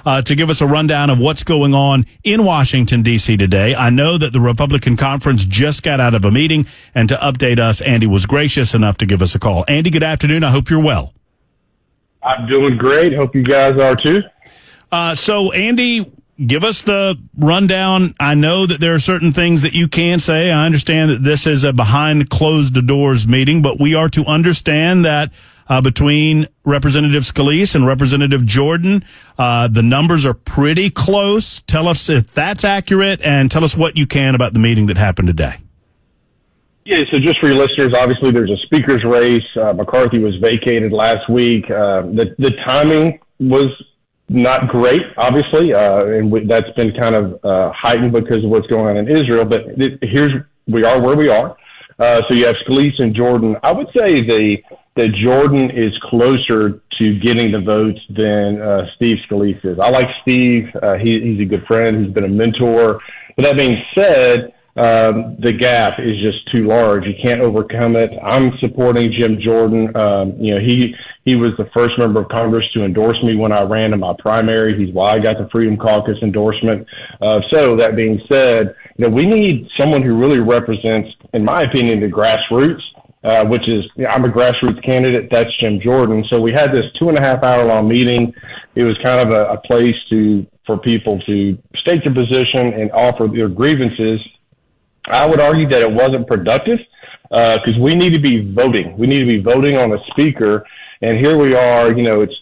to give us a rundown of what's going on in Washington, D.C. today. I know that the Republican conference just got out of a meeting, and to update us, Andy was gracious enough to give us a call. Andy, good afternoon. I hope you're well. I'm doing great. Hope you guys are too. So, Andy, give us the rundown. I know that there are certain things that you can say. I understand that this is a behind closed doors meeting, but we are to understand that between Representative Scalise and Representative Jordan, the numbers are pretty close. Tell us if that's accurate, and tell us what you can about the meeting that happened today. Yeah, so just for your listeners, obviously there's a speaker's race. McCarthy was vacated last week. The timing was not great, obviously, and that's been kind of heightened because of what's going on in Israel. But we are where we are. So you have Scalise and Jordan. I would say that Jordan is closer to getting the votes than Steve Scalise is. I like Steve. He's a good friend. He's been a mentor. But that being said, the gap is just too large. You can't overcome it. I'm supporting Jim Jordan. He was the first member of Congress to endorse me when I ran in my primary. He's why I got the Freedom Caucus endorsement. So that being said, we need someone who really represents, in my opinion, the grassroots, which is, I'm a grassroots candidate. That's Jim Jordan. So we had this 2.5 hour long meeting. It was kind of a place for people to state their position and offer their grievances. I would argue that it wasn't productive because we need to be voting. We need to be voting on a speaker. And here we are, it's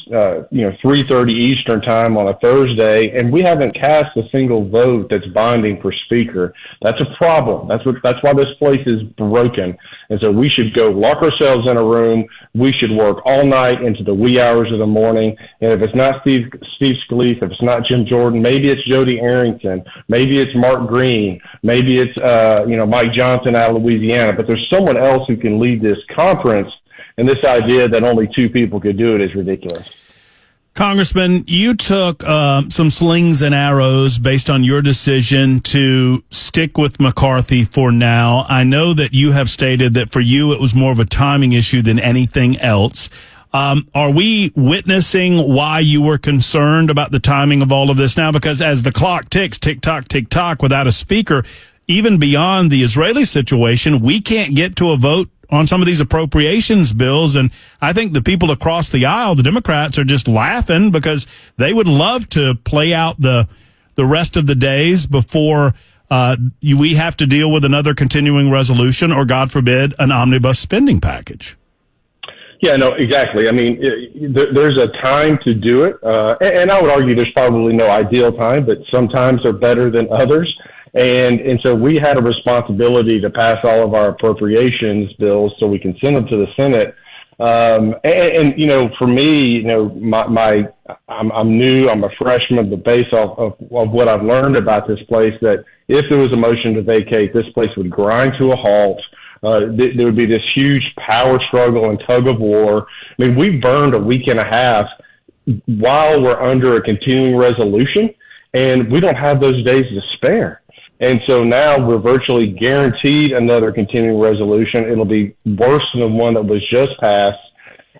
3:30 Eastern time on a Thursday, and we haven't cast a single vote that's binding for speaker. That's a problem. That's why this place is broken. And so we should go lock ourselves in a room. We should work all night into the wee hours of the morning. And if it's not Steve Scalise, if it's not Jim Jordan, maybe it's Jody Arrington, maybe it's Mark Green, maybe it's Mike Johnson out of Louisiana. But there's someone else who can lead this conference. And this idea that only two people could do it is ridiculous. Congressman, you took some slings and arrows based on your decision to stick with McCarthy for now. I know that you have stated that for you it was more of a timing issue than anything else. Are we witnessing why you were concerned about the timing of all of this now? Because as the clock ticks, tick-tock, tick-tock, without a speaker, even beyond the Israeli situation, we can't get to a vote on some of these appropriations bills. And I think the people across the aisle, the Democrats, are just laughing because they would love to play out the rest of the days before we have to deal with another continuing resolution or, God forbid, an omnibus spending package. Yeah, no, exactly. I mean, there's a time to do it. And I would argue there's probably no ideal time, but sometimes are better than others. And so we had a responsibility to pass all of our appropriations bills so we can send them to the Senate. For me, I'm new, I'm a freshman, but based off of what I've learned about this place, that if there was a motion to vacate, this place would grind to a halt. There would be this huge power struggle and tug of war. I mean, we burned a week and a half while we're under a continuing resolution, and we don't have those days to spare. And so now we're virtually guaranteed another continuing resolution. It'll be worse than the one that was just passed.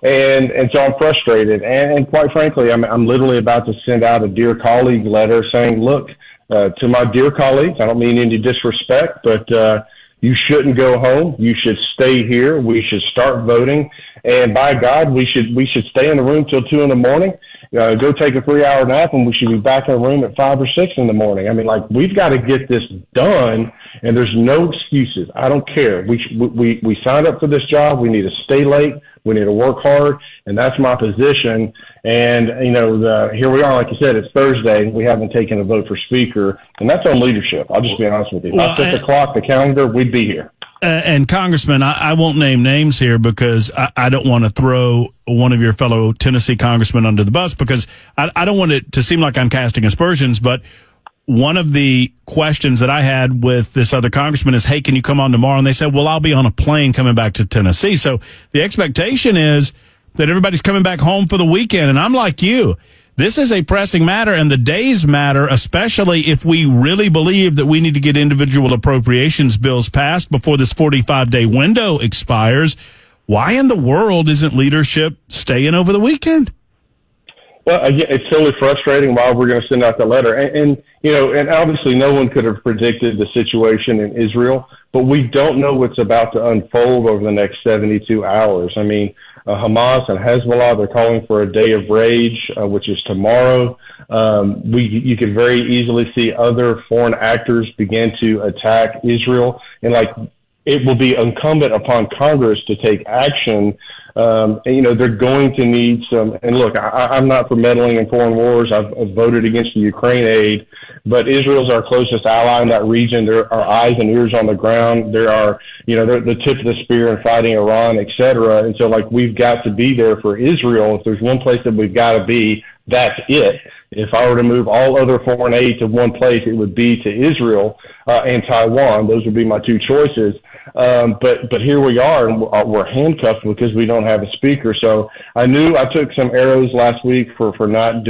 And so I'm frustrated. And quite frankly, I'm literally about to send out a dear colleague letter saying, look, to my dear colleagues, I don't mean any disrespect, but you shouldn't go home. You should stay here. We should start voting. And by God, we should stay in the room till 2 a.m. Go take a 3-hour nap, and we should be back in the room at 5 or 6 in the morning. I mean, we've got to get this done, and there's no excuses. I don't care. We signed up for this job. We need to stay late. We need to work hard, and that's my position. And, here we are, like you said, it's Thursday. We haven't taken a vote for speaker, and that's on leadership. I'll just be honest with you. If I set the clock, the calendar, we'd be here. And Congressman, I won't name names here because I don't want to throw one of your fellow Tennessee congressmen under the bus because I don't want it to seem like I'm casting aspersions, but one of the questions that I had with this other congressman is, hey, can you come on tomorrow? And they said, well, I'll be on a plane coming back to Tennessee. So the expectation is that everybody's coming back home for the weekend. And I'm like you. This is a pressing matter, and the days matter, especially if we really believe that we need to get individual appropriations bills passed before this 45-day window expires. Why in the world isn't leadership staying over the weekend? Well, again, it's totally frustrating why we're going to send out the letter. And obviously no one could have predicted the situation in Israel, but we don't know what's about to unfold over the next 72 hours. I mean, Hamas and Hezbollah, they're calling for a day of rage, which is tomorrow. You could very easily see other foreign actors begin to attack Israel. And it will be incumbent upon Congress to take action. They're going to need some, and look, I'm not for meddling in foreign wars. I've voted against the Ukraine aid, but Israel's our closest ally in that region. There are eyes and ears on the ground. There are, they're the tip of the spear in fighting Iran, et cetera. And so we've got to be there for Israel. If there's one place that we've got to be, that's it. If I were to move all other foreign aid to one place, it would be to Israel and Taiwan. Those would be my two choices. But here we are, and we're handcuffed because we don't have a speaker. So I knew I took some arrows last week for not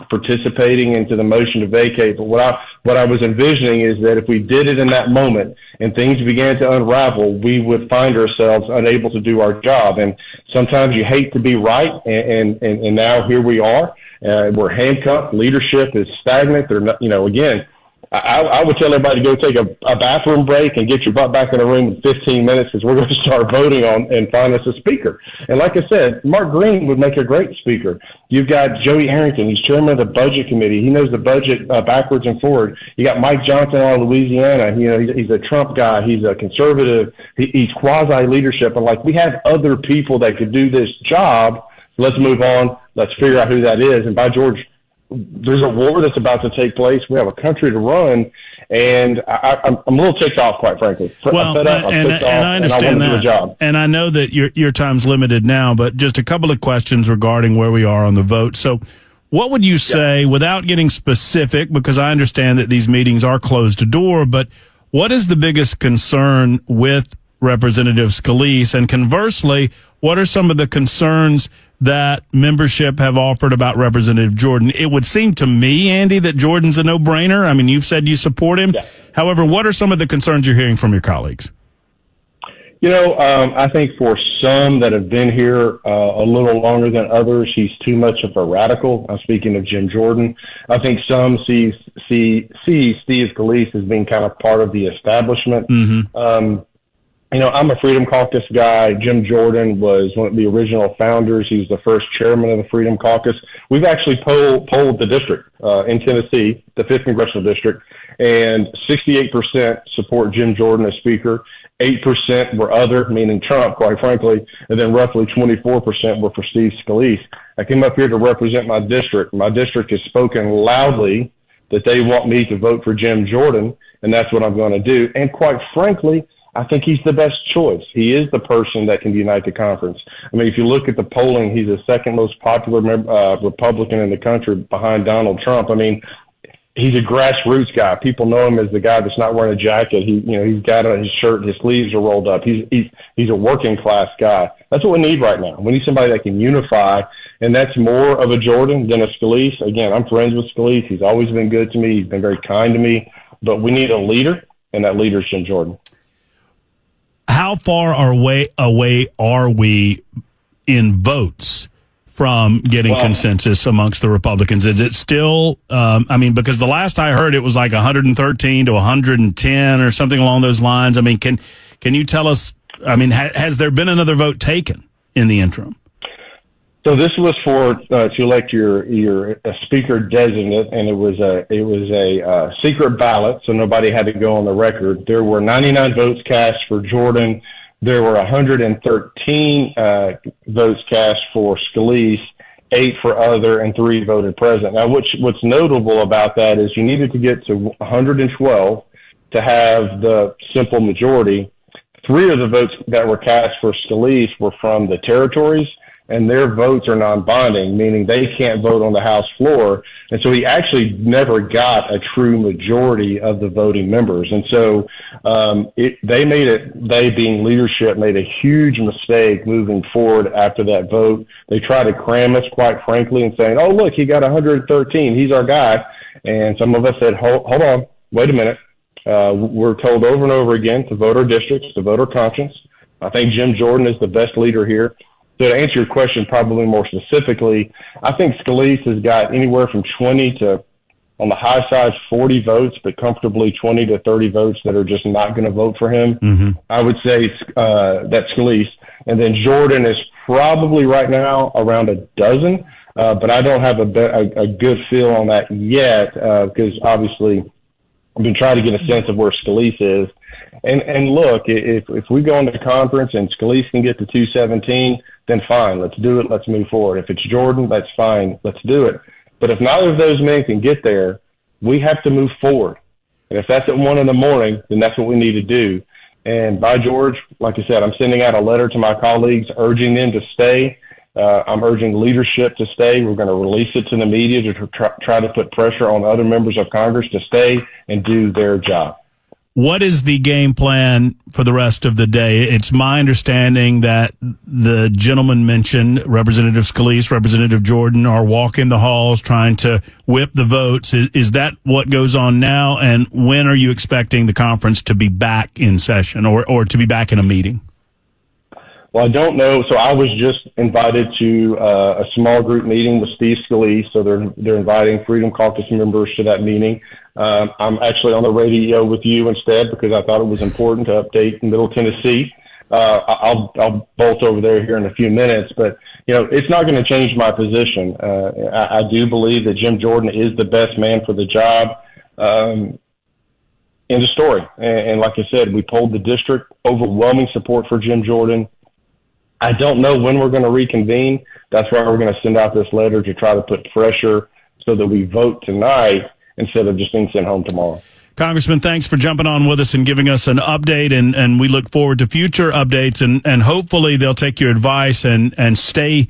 participating into the motion to vacate. But what I was envisioning is that if we did it in that moment and things began to unravel, we would find ourselves unable to do our job. And sometimes you hate to be right, and now here we are. We're handcuffed. Leadership is stagnant. They're not, again, I would tell everybody to go take a bathroom break and get your butt back in the room in 15 minutes because we're going to start voting on and find us a speaker. And like I said, Mark Green would make a great speaker. You've got Joey Harrington. He's chairman of the budget committee. He knows the budget backwards and forward. You got Mike Johnson out of Louisiana. He's a Trump guy. He's a conservative. He's quasi leadership. And we have other people that could do this job. Let's move on. Let's figure out who that is. And by George, there's a war that's about to take place. We have a country to run, and I'm a little ticked off, quite frankly. Well, I'm pissed off, I understand and I want to that. do a job. And I know that your time's limited now, but just a couple of questions regarding where we are on the vote. So what would you say, without getting specific, because I understand that these meetings are closed to door, but what is the biggest concern with Representative Scalise? And conversely, what are some of the concerns that membership have offered about Representative Jordan? It would seem to me, Andy, that Jordan's a no-brainer. I mean, you've said you support him. Yeah. However, what are some of the concerns you're hearing from your colleagues? I think for some that have been here a little longer than others, he's too much of a radical. I'm speaking of Jim Jordan. I think some see Steve Scalise as being kind of part of the establishment. Mm-hmm. I'm a Freedom Caucus guy. Jim Jordan was one of the original founders. He was the first chairman of the Freedom Caucus. We've actually polled the district in Tennessee, the 5th Congressional District, and 68% support Jim Jordan as Speaker. 8% were other, meaning Trump, quite frankly, and then roughly 24% were for Steve Scalise. I came up here to represent my district. My district has spoken loudly that they want me to vote for Jim Jordan, and that's what I'm going to do. And quite frankly, I think he's the best choice. He is the person that can unite the conference. I mean, if you look at the polling, he's the second most popular Republican in the country behind Donald Trump. I mean, he's a grassroots guy. People know him as the guy that's not wearing a jacket. He's got his shirt, his sleeves are rolled up. He's a working class guy. That's what we need right now. We need somebody that can unify, and that's more of a Jordan than a Scalise. Again, I'm friends with Scalise. He's always been good to me. He's been very kind to me. But we need a leader, and that leader is Jim Jordan. How far away are we in votes from getting consensus amongst the Republicans? Is it still, because the last I heard it was like 113 to 110 or something along those lines. I mean, can you tell us, has there been another vote taken in the interim? So this was for to elect your speaker designate, and it was a secret ballot, so nobody had to go on the record. There were 99 votes cast for Jordan. There were 113 votes cast for Scalise, 8 for other, and 3 voted present. Now, what's notable about that is you needed to get to 112 to have the simple majority. 3 of the votes that were cast for Scalise were from the territories, and their votes are non-binding, meaning they can't vote on the House floor. And so he actually never got a true majority of the voting members. And so they being leadership, made a huge mistake moving forward after that vote. They tried to cram us, quite frankly, and saying, oh, look, he got 113. He's our guy. And some of us said, hold on, wait a minute. We're told over and over again to vote our districts, to vote our conscience. I think Jim Jordan is the best leader here. So to answer your question, probably more specifically, I think Scalise has got anywhere from 20 to, on the high side, 40 votes, but comfortably 20 to 30 votes that are just not going to vote for him. Mm-hmm. I would say that's Scalise. And then Jordan is probably right now around a dozen, but I don't have a good feel on that yet because obviously I've been trying to get a sense of where Scalise is. And look, if we go into the conference and Scalise can get to 217, then fine, let's do it. Let's move forward. If it's Jordan, that's fine. Let's do it. But if neither of those men can get there, we have to move forward. And if that's at 1 a.m, then that's what we need to do. And by George, like I said, I'm sending out a letter to my colleagues urging them to stay. I'm urging leadership to stay. We're going to release it to the media to try to put pressure on other members of Congress to stay and do their job. What is the game plan for the rest of the day? It's my understanding that the gentleman mentioned, Representative Scalise, Representative Jordan, are walking the halls trying to whip the votes. Is that what goes on now? And when are you expecting the conference to be back in session or to be back in a meeting? Well, I don't know. So I was just invited to a small group meeting with Steve Scalise. So they're inviting Freedom Caucus members to that meeting. I'm actually on the radio with you instead because I thought it was important to update Middle Tennessee. I'll bolt over there here in a few minutes, but it's not going to change my position. I do believe that Jim Jordan is the best man for the job. End of story. And like I said, we polled the district, overwhelming support for Jim Jordan. I don't know when we're going to reconvene. That's why we're going to send out this letter to try to put pressure so that we vote tonight instead of just being sent home tomorrow. Congressman, thanks for jumping on with us and giving us an update, and we look forward to future updates, and hopefully they'll take your advice and stay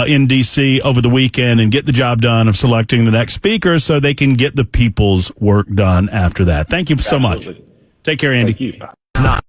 in D.C. over the weekend and get the job done of selecting the next speaker so they can get the people's work done after that. Thank you so much. Take care, Andy. Thank you.